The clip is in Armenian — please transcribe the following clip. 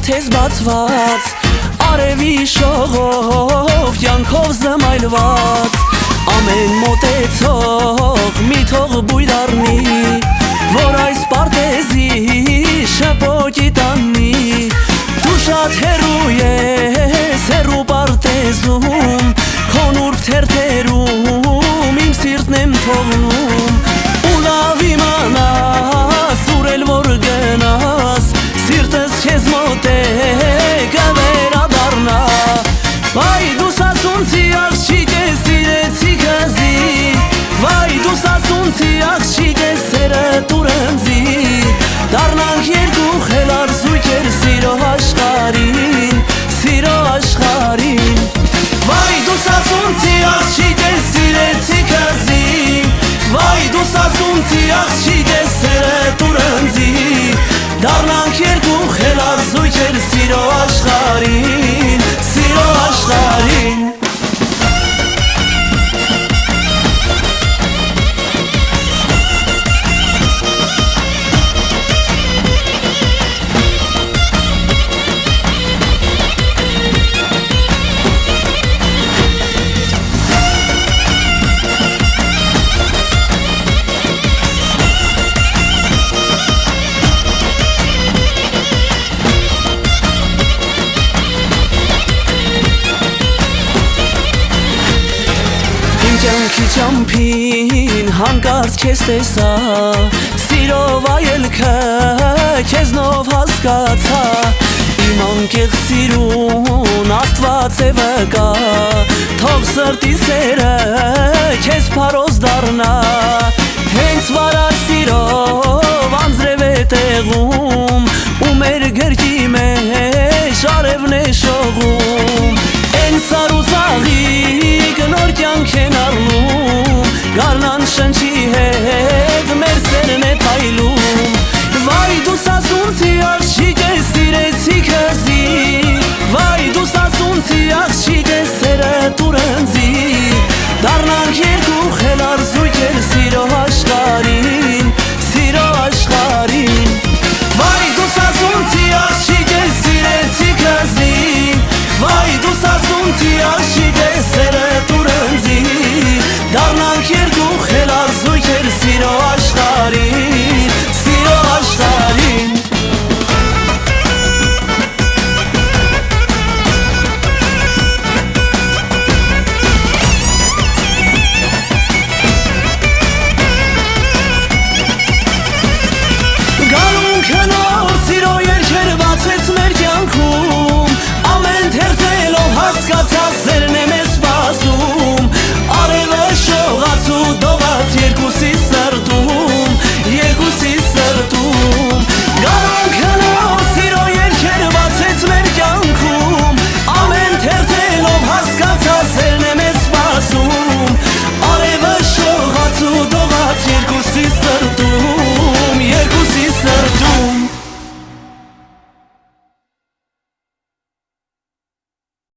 քեզ բացված արևի շողով կյանքով զմայլված ամեն մոտեցող մի թող բույր առնի որ այս պարտեզի շփոթի տանի դու շատ հեռու ես հեռու պարտեզում քո նուրբ թերթերում իմ սիրտն եմ թողնում ու լավ իմանաս ուր էլ որ գնաս սիրտս քեզ մոտ է կվերադառնա վայ դու սասունցի աղջիկ ես սիրեցի քեզի վայ դու սասունցի աղջիկ ես սերը տուրնձի դառնանք երկու խելար զույգեր սիրո աշխարհին վայ դու սասունցի աղջիկ ես սիրեցի քեզի վայ դու սասունցի աղջիկ ես սերը տուրնձի դառնանք երկու խելար զույգեր սիրո աշխարհին Կյանքի ճամփին հանկարծ քեզ տեսա սիրով այելքը քեզնով հասկացա իմ անկեղծ սիրուն Աստված է վկա թող սրտի սերը քեզ փարոզ դառնա հենց վարար սիրով անձրև է տեղում ու մեր գրկի մեջ արևն է շողում են սար ու ծաղիկ նոր կյանք են առնում գարնան շնչի հետ մեր սերն է փայլում վայ դու սասունցի աղջիկ ես սիրեցի քեզի վայ դու սասունցի աղջիկ ես սերը տուրնձի դառնանք երկու խելար զույգեր սիրո աշխարհին վայ դու սասունցի աղջիկ ես սիրեցի քեզի վայ դու սասունցի աղջիկ ես սերը տուրնձի դառնանք երկու խելար զույգեր սիրո աշխարհին Գալուն քնոր սիրո երկեր բացեց մեր կյանքում ամեն թերթելով հասկացա սերն է